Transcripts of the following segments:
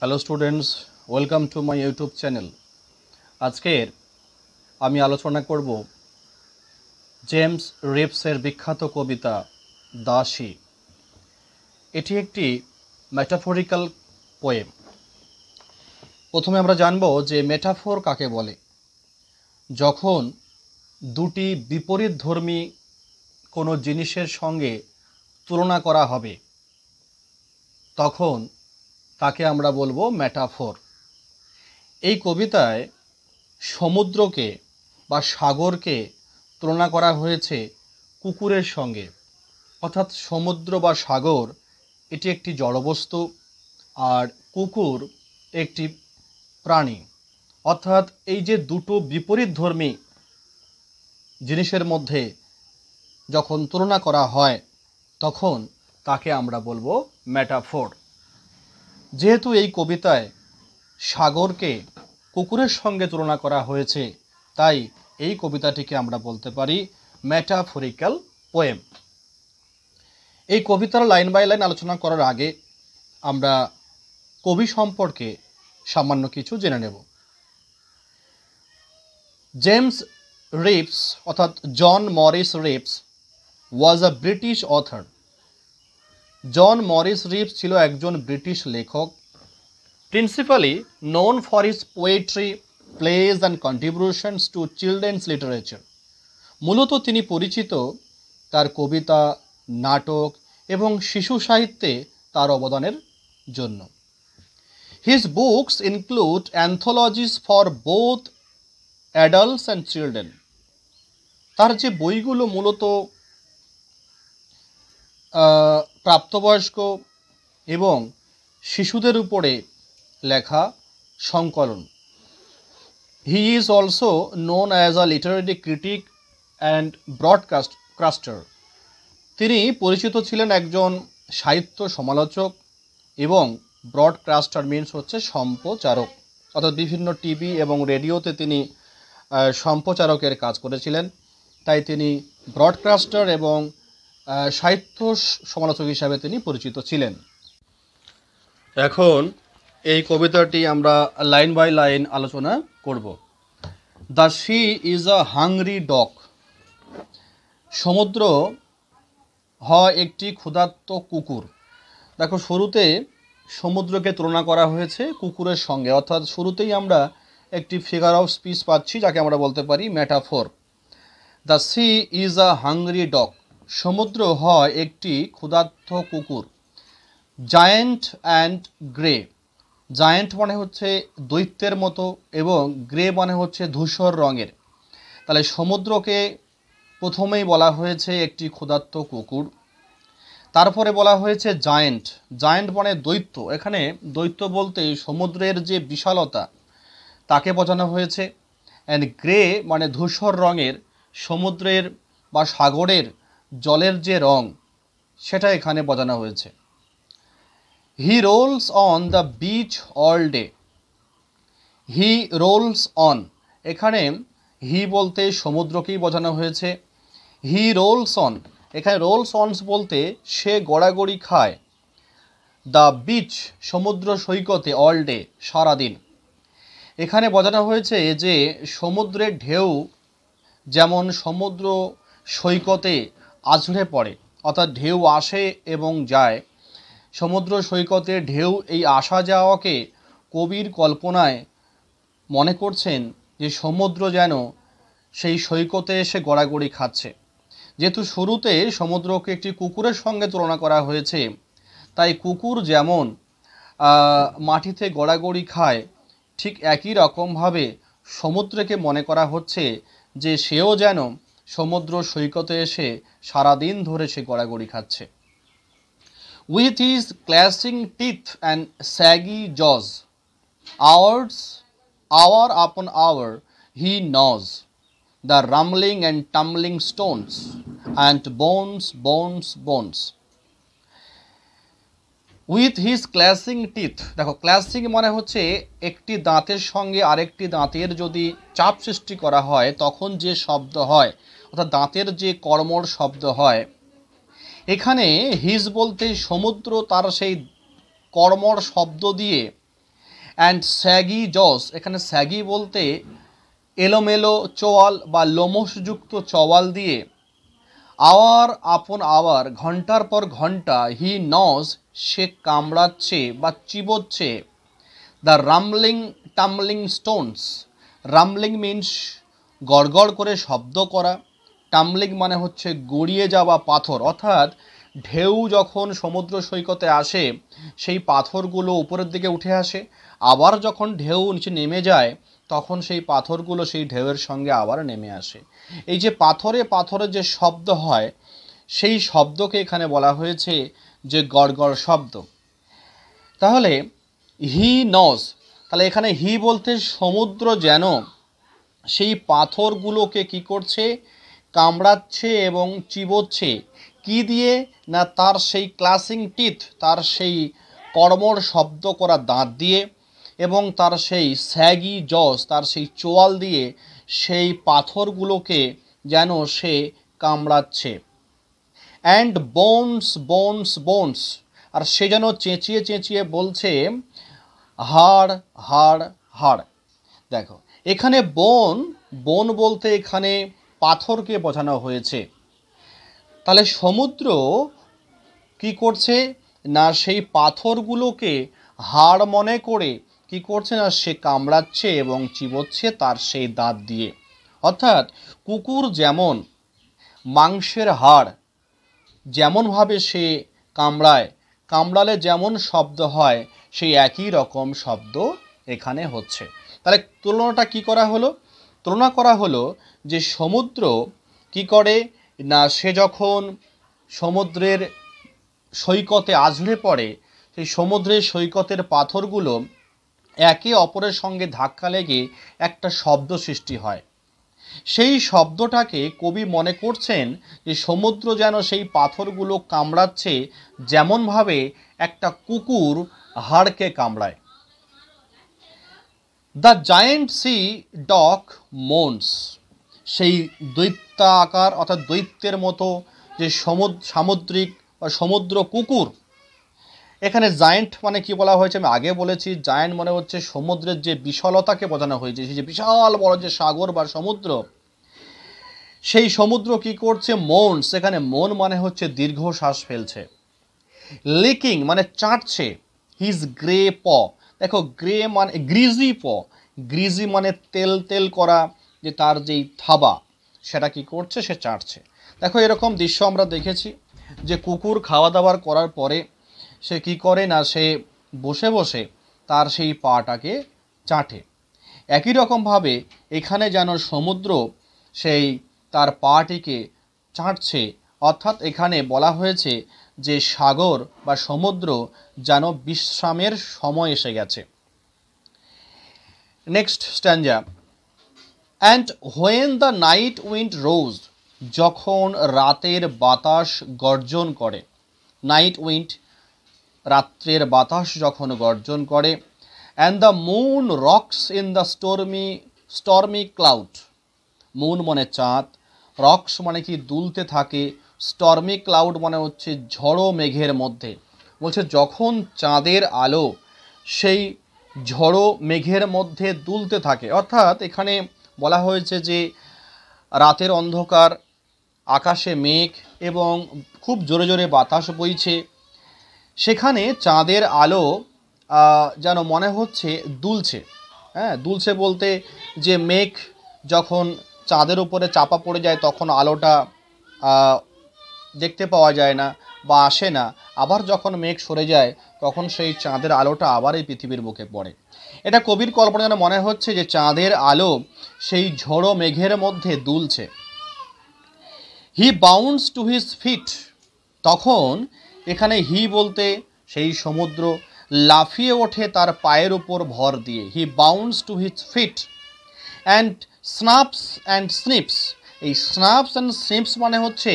Hello students, welcome to my YouTube channel. আজকের আমি আলোচনা করব জেমস রিভসের বিখ্যাত কবিতা দাসী। এটি একটি মেটাফরিক্যাল পোয়েম। প্রথমে আমরা জানব যে মেটাফোর কাকে বলে। যখন দুটি বিপরীতধর্মী কোনো জিনিসের সঙ্গে তুলনা করা হবে তখন তাকে আমরা বলবো মেটাফোর। এই কবিতায় সমুদ্রকে বা সাগরকে তুলনা করা হয়েছে কুকুরের সঙ্গে, অর্থাৎ সমুদ্র বা সাগর এটি একটি জড়বস্তু আর কুকুর একটি প্রাণী। অর্থাৎ এই যে দুটো বিপরীতধর্মী জিনিসের মধ্যে যখন তুলনা করা হয় তখন তাকে আমরা বলবো মেটাফোর। যেহেতু এই কবিতায় সাগরকে কুকুরের সঙ্গে তুলনা করা হয়েছে তাই এই কবিতাটিকে আমরা বলতে পারি মেটাফরিক্যাল পোয়েম। এই কবিতার লাইন বাই লাইন আলোচনা করার আগে আমরা কবি সম্পর্কে সামান্য কিছু জেনে নেব। জেমস রিভস অর্থাৎ জন মরিস রিভস ওয়াজ আ ব্রিটিশ অথর। জন মরিস রিভস ছিল একজন ব্রিটিশ লেখক, principally known for his poetry, plays and contributions to children's literature. মূলত তিনি পরিচিত তার কবিতা, নাটক এবং শিশু সাহিত্যে তার অবদানের জন্য। His books include anthologies for both adults and children. তার যে বইগুলো মূলত প্রাপ্তবয়স্ক এবং শিশুদের উপরে লেখা সংকলন। He is also known as a literary critic and broadcaster. তিনি পরিচিত ছিলেন একজন সাহিত্য সমালোচক এবং ব্রডকাস্টার মিনস হচ্ছে সম্প্রচারক, অর্থাৎ বিভিন্ন টিভি এবং রেডিওতে তিনি সম্প্রচারকের কাজ করেছিলেন, তাই তিনি ব্রডকাস্টার এবং সাহিত্য সমালোচক হিসাবে তিনি পরিচিত ছিলেন। এখন এই কবিতাটি আমরা লাইন বাই লাইন আলোচনা করব। The sea is a hungry dog. সমুদ্র হয় একটি ক্ষুধার্ত কুকুর। দেখো, শুরুতে সমুদ্রকে তুলনা করা হয়েছে কুকুরের সঙ্গে, অর্থাৎ শুরুতেই আমরা একটি ফিগার অফ স্পিচ পাচ্ছি যাকে আমরা বলতে পারি metaphor. The sea is a hungry dog. সমুদ্র হয় একটি ক্ষুধার্ত কুকুর। Giant and grey. জায়েন্ট মানে হচ্ছে দৈত্যের মতো এবং গ্রে মানে হচ্ছে ধূসর রঙের। তাহলে সমুদ্রকে প্রথমেই বলা হয়েছে একটি ক্ষুধার্ত কুকুর, তারপরে বলা হয়েছে জায়েন্ট। জায়েন্ট মানে দৈত্য। এখানে দৈত্য বলতে সমুদ্রের যে বিশালতা তাকে বোঝানো হয়েছে। অ্যান্ড গ্রে মানে ধূসর রঙের, সমুদ্রের বা সাগরের জলের যে রং সেটা এখানে বোঝানো হয়েছে। He rolls on the beach all day. He rolls on, এখানে হি বলতে সমুদ্রকেই বোঝানো হয়েছে। হি রোলস অন, এখানে রোলস অনস বলতে সে গড়াগড়ি খায়। দ্য বিচ সমুদ্র সৈকতে, অল ডে সারাদিন। এখানে বোঝানো হয়েছে যে সমুদ্রের ঢেউ যেমন সমুদ্র সৈকতে আছড়ে পড়ে, অর্থাৎ ঢেউ আসে এবং যায়। সমুদ্র সৈকতে ঢেউ এই আসা যাওয়াকে কবির কল্পনায় মনে করছেন যে সমুদ্র যেন সেই সৈকতে এসে গড়াগড়ি খাচ্ছে। যেহেতু শুরুতে সমুদ্রকে একটি কুকুরের সঙ্গে তুলনা করা হয়েছে, তাই কুকুর যেমন মাটিতে গড়াগড়ি খায় ঠিক একই রকমভাবে সমুদ্রকে মনে করা হচ্ছে যে সেও যেন সমুদ্র সৈকতে এসে সারাদিন ধরে সে গড়াগড়ি খাচ্ছে। With his clashing teeth and saggy jaws, hour upon hour he gnaws the rumbling and tumbling stones and bones. With his clashing teeth, দেখো ক্ল্যাশিং মানে হচ্ছে একটি দাঁতের সঙ্গে আরেকটি দাঁতের যদি চাপ সৃষ্টি করা হয় তখন যে শব্দ হয়, অর্থাৎ দাঁতের যে কর্মর শব্দ হয়। এখানে হিজ বলতে সমুদ্র তার সেই কর্মর শব্দ দিয়ে অ্যান্ড স্যাগি জস, এখানে স্যাগি বলতে এলোমেলো চোয়াল বা লোমশযুক্ত চওয়াল দিয়ে, আওয়ার আপন আওয়ার, ঘন্টার পর ঘন্টা, হি নজ, সে কামড়াচ্ছে বা চিবোচ্ছে, the rumbling tumbling stones, rumbling means গড়গড় করে শব্দ করা, টামলিং মানে হচ্ছে গড়িয়ে যাওয়া পাথর, অর্থাৎ ঢেউ যখন সমুদ্র সৈকতে আসে সেই পাথরগুলো উপরের দিকে উঠে আসে, আবার যখন ঢেউ নিচে নেমে যায় তখন সেই পাথরগুলো সেই ঢেউয়ের সঙ্গে আবার নেমে আসে। এই যে পাথরে পাথরে যে শব্দ হয় সেই শব্দকে এখানে বলা হয়েছে যে গড়গড় শব্দ। তাহলে হি নজ, তাহলে এখানে হি বলতে সমুদ্র যেন সেই পাথরগুলোকে কি করছে, কামড়াচ্ছে এবং চিবোচ্ছে। কি দিয়ে না, তার সেই ক্লাসিং টিথ, তার সেই কর্মর শব্দ করা দাঁত দিয়ে, এবং তার সেই স্যাগি জস, তার সেই চোয়াল দিয়ে সেই পাথরগুলোকে যেন সে কামড়াচ্ছে। অ্যান্ড বোনস বোনস বোনস, আর সে যেন চেঁচিয়ে চেঁচিয়ে বলছে হাড় হাড় হাড়। দেখো এখানে বোন, বোন বলতে এখানে পাথরকে বোঝানো হয়েছে। তাহলে সমুদ্র কি করছে না, সেই পাথরগুলোকে হাড় মনে করে কি করছে না, সে কামড়াচ্ছে এবং চিবোচ্ছে তার সেই দাঁত দিয়ে। অর্থাৎ কুকুর যেমন মাংসের হাড় যেমনভাবে সে কামড়ায়, কামড়ালে যেমন শব্দ হয় সেই একই রকম শব্দ এখানে হচ্ছে। তাহলে তুলনাটা কি করা হলো, তুলনা করা হলো যে সমুদ্র কি করে না, সে যখন সমুদ্রের সৈকতে আছড়ে পড়ে সেই সমুদ্রের সৈকতের পাথরগুলো একে অপরের সঙ্গে ধাক্কা লেগে একটা শব্দ সৃষ্টি হয়। সেই শব্দটাকে কবি মনে করছেন যে সমুদ্র যেন সেই পাথরগুলো কামড়াচ্ছে যেমনভাবে একটা কুকুর হাড়কে কামড়ায়। দ্য জায়েন্ট সি ডগ মোনস, সেই দৈত্যাকার অর্থাৎ দৈত্যের মতো যে সামুদ্রিক বা সমুদ্র কুকুর, এখানে জায়েন্ট মানে কি বলা হয়েছে আমি আগে বলেছি, জায়েন্ট মানে হচ্ছে সমুদ্রের যে বিশালতাকে বোঝানো হয়েছে, সেই যে বিশাল বড় যে সাগর বা সমুদ্র, সেই সমুদ্র কি করছে, মোনস, এখানে মন মানে হচ্ছে দীর্ঘশ্বাস ফেলছে। লিকিং মানে চাটছে, হিজ গ্রে প, দেখো গ্রে মানে গ্রিজি প, গ্রিজি মানে তেল তেল করা, যে তার যেই থাবা সেটা কি করছে, সে চাটছে। দেখো এরকম দৃশ্য আমরা দেখেছি যে কুকুর খাওয়া দাওয়ার করার পরে সে কি করে না, সে বসে বসে তার সেই পাটাকে চাটে। একই রকমভাবে এখানে যেন সমুদ্র সেই তার পাটিকে চাটছে, অর্থাৎ এখানে বলা হয়েছে যে সাগর বা সমুদ্র যেন বিশ্রামের সময় এসে গেছে। Next stanza, and when the night wind roars, যখন রাতের বাতাস গর্জন করে, নাইট উইন্ড রাত্রের বাতাস যখন গর্জন করে, and the moon rocks in the stormy cloud, moon মানে চাঁদ, রক্স মানে কি দুলতে থাকে, স্টর্মি ক্লাউড মানে হচ্ছে ঝড়ো মেঘের মধ্যে। বলছে যখন চাঁদের আলো সেই ঝড়ো মেঘের মধ্যে দুলতে থাকে, অর্থাৎ এখানে বলা হয়েছে যে রাতের অন্ধকার, আকাশে মেঘ এবং খুব জোরে জোরে বাতাস বইছে, সেখানে চাঁদের আলো যেন মনে হচ্ছে দুলছে। হ্যাঁ, দুলছে বলতে যে মেঘ যখন চাঁদের উপরে চাপা পড়ে যায় তখন আলোটা দেখতে পাওয়া যায় না বা আসে না, আবার যখন মেঘ সরে যায় তখন সেই চাঁদের আলোটা আবার এই পৃথিবীর বুকে পড়ে। এটা কবির কল্পনা যেন মনে হচ্ছে যে চাঁদের আলো সেই ঝোড়ো মেঘের মধ্যে দুলছে। হি বাউন্স টু হিজ ফিট, তখন এখানে হি বলতে সেই সমুদ্র লাফিয়ে ওঠে তার পায়ের উপর ভর দিয়ে, he bounds to his feet, and snaps and snips, এই স্নাপস অ্যান্ড স্নিপস মানে হচ্ছে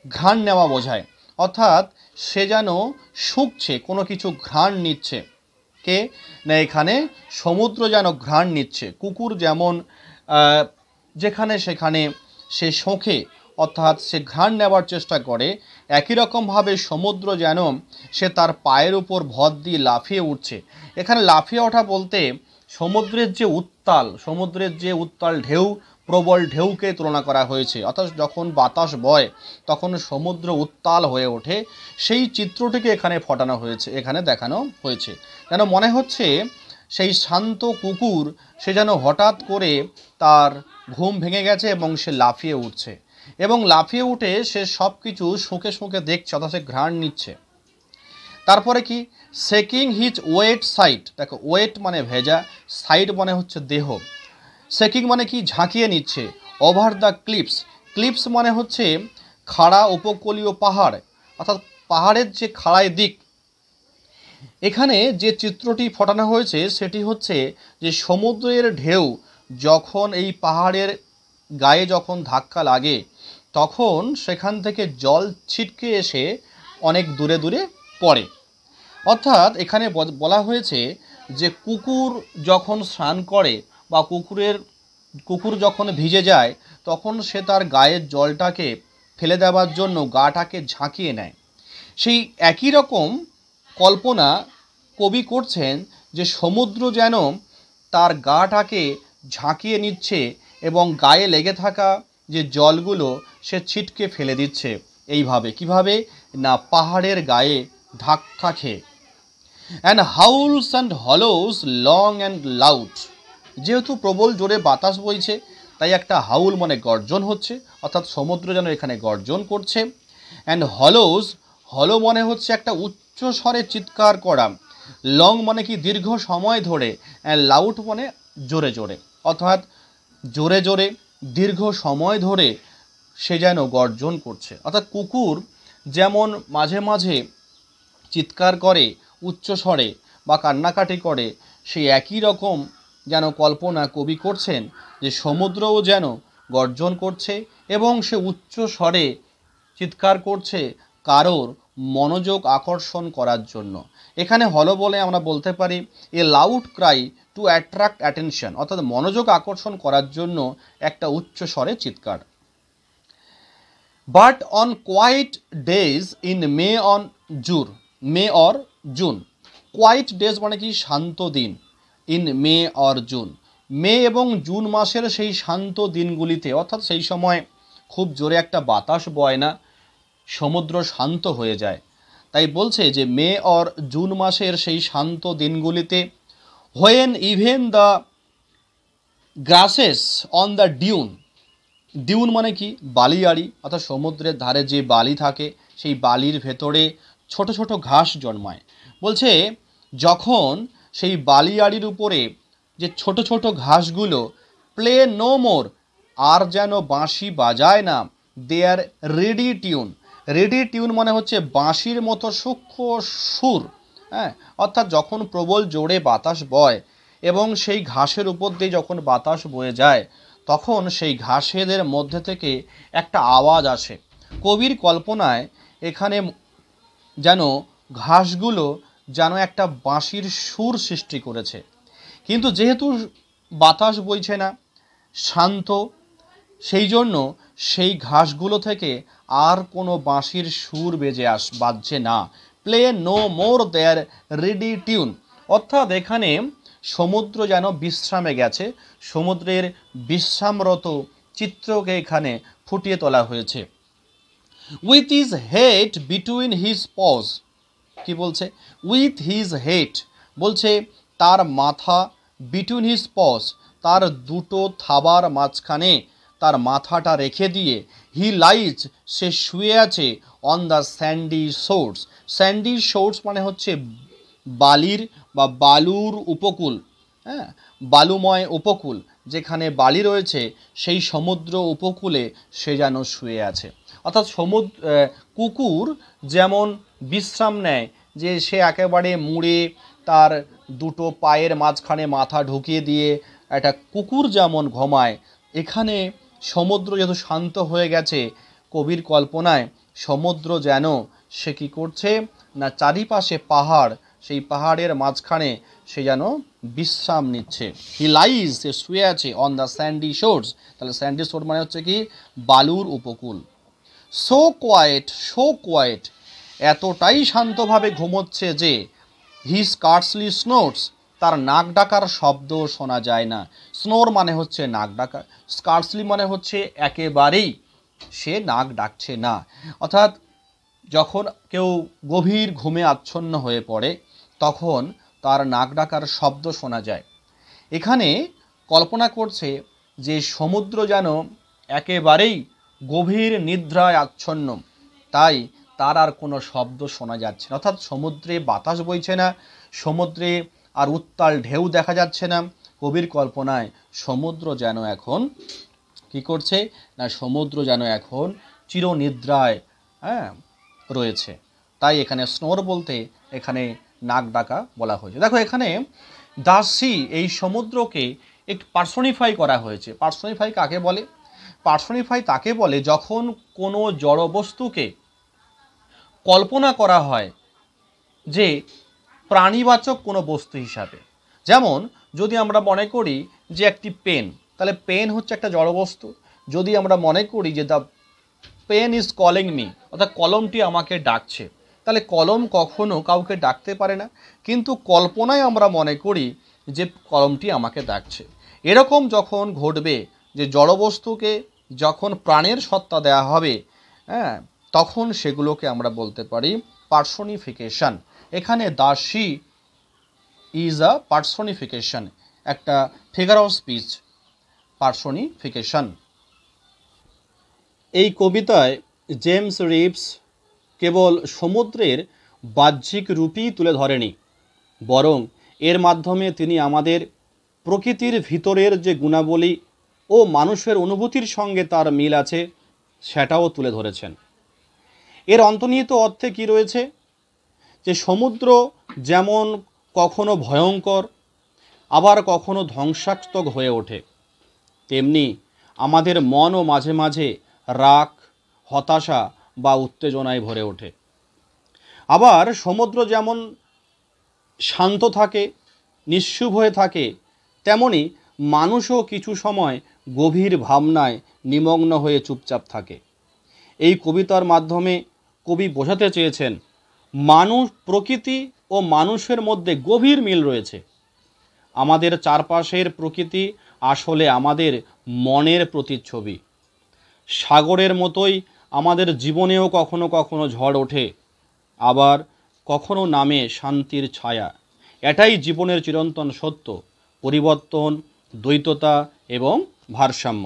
ঘ্রাণ নেওয়া বোঝায়, অর্থাৎ সে যেন শুঁকছে, কোনো কিছু ঘ্রাণ নিচ্ছে। কে না, এখানে সমুদ্র যেন ঘ্রাণ নিচ্ছে। কুকুর যেমন যেখানে সেখানে সে শোঁকে, অর্থাৎ সে ঘ্রাণ নেওয়ার চেষ্টা করে, একই রকমভাবে সমুদ্র যেন সে তার পায়ের উপর ভর দিয়ে লাফিয়ে উঠছে। এখানে লাফিয়ে ওঠা বলতে সমুদ্রের যে উত্তাল ঢেউ, প্রবল ঢেউকে তুলনা করা হয়েছে। অর্থাৎ যখন বাতাস বয় তখন সমুদ্র উত্তাল হয়ে ওঠে, সেই চিত্রটিকে এখানে দেখানো হয়েছে। যেন মনে হচ্ছে সেই শান্ত কুকুর সে যেন হঠাৎ করে তার ঘুম ভেঙে গেছে এবং সে লাফিয়ে উঠছে, এবং লাফিয়ে উঠে সে সব কিছু শুঁকে শুঁকে দেখছে, অর্থাৎ সে ঘ্রাণ নিচ্ছে। তারপরে কি, শেকিং হিজ ওয়েট সাইড, দেখো ওয়েট মানে ভেজা, সাইড মানে হচ্ছে দেহ। শেকিং মানে কি, ঝাঁকিয়ে নিচ্ছে। ওভার দ্য ক্লিপস মানে হচ্ছে খাড়া উপকূলীয় পাহাড়, অর্থাৎ পাহাড়ের যে খাড়াই দিক। এখানে যে চিত্রটি ফোটানো হয়েছে সেটি হচ্ছে যে সমুদ্রের ঢেউ যখন এই পাহাড়ের গায়ে যখন ধাক্কা লাগে তখন সেখান থেকে জল ছিটকে এসে অনেক দূরে দূরে পড়ে। অর্থাৎ এখানে বলা হয়েছে যে কুকুর যখন স্নান করে বা কুকুর যখন ভিজে যায় তখন সে তার গায়ের জলটাকে ফেলে দেওয়ার জন্য গাটাকে ঝাঁকিয়ে নেয়। সেই একই রকম কল্পনা কবি করছেন যে সমুদ্র যেন তার গাটাকে ঝাঁকিয়ে নিচ্ছে এবং গায়ে লেগে থাকা যে জলগুলো সে ছিটকে ফেলে দিচ্ছে। এইভাবে কিভাবে না, পাহাড়ের গায়ে ধাক্কা খেয়ে। And Howl's and hollows long and loud, যেহেতু প্রবল জোরে বাতাস বইছে তাই একটা হাউল মানে গর্জন হচ্ছে, অর্থাৎ সমুদ্র যেন এখানে গর্জন করছে। অ্যান্ড হলো মানে হচ্ছে একটা উচ্চ স্বরে চিৎকার করা, লং মানে কি দীর্ঘ সময় ধরে, অ্যান্ড লাউড মানে জোরে জোরে, অর্থাৎ জোরে জোরে দীর্ঘ সময় ধরে সে যেন গর্জন করছে। অর্থাৎ কুকুর যেমন মাঝে মাঝে চিৎকার করে উচ্চ স্বরে বা কান্নাকাটি করে, সেই একই রকম যেন কল্পনা কবি করছেন যে সমুদ্রও যেন গর্জন করছে এবং সে উচ্চ স্বরে চিৎকার করছে কারোর মনোযোগ আকর্ষণ করার জন্য। এখানে হলো বলে আমরা বলতে পারি a loud cry to attract attention, অর্থাৎ মনোযোগ আকর্ষণ করার জন্য একটা উচ্চ স্বরে চিৎকার। But on quiet days in May or June, quiet days মানে কি শান্ত দিন, in May or June, May এবং জুন মাসের সেই শান্ত দিনগুলিতে, অর্থাৎ সেই সময় খুব জোরে একটা বাতাস বয় না, সমুদ্র শান্ত হয়ে যায়। তাই বলছে যে মে অর জুন মাসের সেই শান্ত দিনগুলিতে, when even the grasses on the Dune মানে কি বালিয়াড়ি, অর্থাৎ সমুদ্রের ধারে যে বালি থাকে সেই বালির ভেতরে ছোট ছোট ঘাস জন্মায়। বলছে যখন সেই বালিয়াড়ির উপরে যে ছোট ছোট ঘাসগুলো প্লে নো মোর, আর যেন বাঁশি বাজায় না, দেয়ার রেডি টিউন মানে হচ্ছে বাঁশির মতো সূক্ষ্ম সুর। হ্যাঁ, অর্থাৎ যখন প্রবল জোরে বাতাস বয় এবং সেই ঘাসের উপর দিয়ে যখন বাতাস বয়ে যায় তখন সেই ঘাসেদের মধ্যে থেকে একটা আওয়াজ আসে। কবির কল্পনায় এখানে যেন ঘাসগুলো যেন একটা বাঁশির সুর সৃষ্টি করেছে, কিন্তু যেহেতু বাতাস বইছে না, শান্ত, সেই জন্য সেই ঘাসগুলো থেকে আর কোনো বাঁশির সুর বাজছে না। প্লে নো মোর দেয়ার রেডি টিউন, অর্থাৎ এখানে সমুদ্র যেন বিশ্রামে গেছে, সমুদ্রের বিশ্রামরত চিত্রকে এখানে ফুটিয়ে তোলা হয়েছে। With his head between his pause, কি বলছে, উইথ হিজ হেড বলছে তার মাথা, বিটুইন হিজ পজ তার দুটো থাবার মাঝখানে তার মাথাটা রেখে দিয়ে, হি লাইজ সে শুয়ে আছে, অন দ্য স্যান্ডি শোর্স মানে হচ্ছে বালির বা বালুর উপকূল, হ্যাঁ, বালুময় উপকূল যেখানে বালি রয়েছে সেই সমুদ্র উপকূলে সে যেন শুয়ে আছে। অর্থাৎ কুকুর যেমন বিশ্রাম নেয়, যে সে একেবারে মুড়ে তার দুটো পায়ের মাঝখানে মাথা ঢুকিয়ে দিয়ে একটা কুকুর যেমন ঘুমায়, এখানে সমুদ্র যেহেতু শান্ত হয়ে গেছে, কবির কল্পনায় সমুদ্র যেন সে কী করছে না, চারিপাশে পাহাড়, সেই পাহাড়ের মাঝখানে সে যেন বিশ্রাম নিচ্ছে। হি লাইজ সে শুয়ে আছে, অন দ্য স্যান্ডি শোর্স, তাহলে স্যান্ডি শোর মানে হচ্ছে কি বালুর উপকূল। সো কোয়াইট, এতটাই শান্তভাবে ঘুমোচ্ছে যে হি স্কার্টসলি স্নোরস, তার নাক ডাকার শব্দ শোনা যায় না। স্নোর মানে হচ্ছে নাক ডাকা, স্কার্টসলি মানে হচ্ছে একেবারেই সে নাক ডাকছে না। অর্থাৎ যখন কেউ গভীর ঘুমে আচ্ছন্ন হয়ে পড়ে তখন তার নাক ডাকার শব্দ শোনা যায়। এখানে কল্পনা করছে যে সমুদ্র যেন একেবারেই গভীর নিদ্রায় আচ্ছন্ন, তাই তার আর কোনো শব্দ শোনা যাচ্ছে না। অর্থাৎ সমুদ্রে বাতাস বইছে না, সমুদ্রে আর উত্তাল ঢেউ দেখা যাচ্ছে না। কবির কল্পনায় সমুদ্র যেন এখন কি করছে না, সমুদ্র যেন এখন চিরনিদ্রায় রয়েছে। তাই এখানে স্নোর বলতে এখানে নাক ডাকা বলা হয়েছে। দেখো এখানে দ্য সি, এই সমুদ্রকে একটু পার্সনিফাই করা হয়েছে। পার্সনিফাই কাকে বলে? পার্সনিফাই তাকে বলে যখন কোনো জড়বস্তুকে কল্পনা করা হয় যে প্রাণীবাচক কোনো বস্তু হিসাবে। যেমন যদি আমরা মনে করি যে একটি পেন, তাহলে পেন হচ্ছে একটা জড়বস্তু। যদি আমরা মনে করি যে the pen is calling me, অর্থাৎ কলমটি আমাকে ডাকছে, তাহলে কলম কখনো কাউকে ডাকতে পারে না, কিন্তু কল্পনায় আমরা মনে করি যে কলমটি আমাকে ডাকছে। এরকম যখন ঘটবে যে জড়বস্তুকে যখন প্রাণের সত্তা দেয়া হবে, তখন সেগুলোকে আমরা বলতে পারি পার্সনিফিকেশন। এখানে the sea is a personification, একটা ফিগার অফ স্পিচ, পার্সনিফিকেশন। এই কবিতায় জেমস রিভস কেবল সমুদ্রের বাহ্যিক রূপই তুলে ধরেনি, বরং এর মাধ্যমে তিনি আমাদের প্রকৃতির ভিতরের যে গুণাবলী ও মানুষের অনুভূতির সঙ্গে তার মিল আছে সেটাও তুলে ধরেছেন। এর অন্তর্নিহিত অর্থে কি রয়েছে? যে সমুদ্র যেমন কখনো ভয়ঙ্কর আবার কখনো ধ্বংসাত্মক হয়ে ওঠে, তেমনি আমাদের মনও মাঝে মাঝে রাগ, হতাশা বা উত্তেজনায় ভরে ওঠে। আবার সমুদ্র যেমন শান্ত থাকে, নিশ্চুপ হয়ে থাকে, তেমনি মানুষও কিছু সময় গভীর ভাবনায় নিমগ্ন হয়ে চুপচাপ থাকে। এই কবিতার মাধ্যমে কবি বোঝাতে চেয়েছেন মানুষ, প্রকৃতি ও মানুষের মধ্যে গভীর মিল রয়েছে। আমাদের চারপাশের প্রকৃতি আসলে আমাদের মনের প্রতিচ্ছবি। সাগরের মতোই আমাদের জীবনেও কখনো কখনো ঝড় ওঠে, আবার কখনো নামে শান্তির ছায়া। এটাই জীবনের চিরন্তন সত্য, পরিবর্তন, দ্বৈততা এবং ভারসাম্য।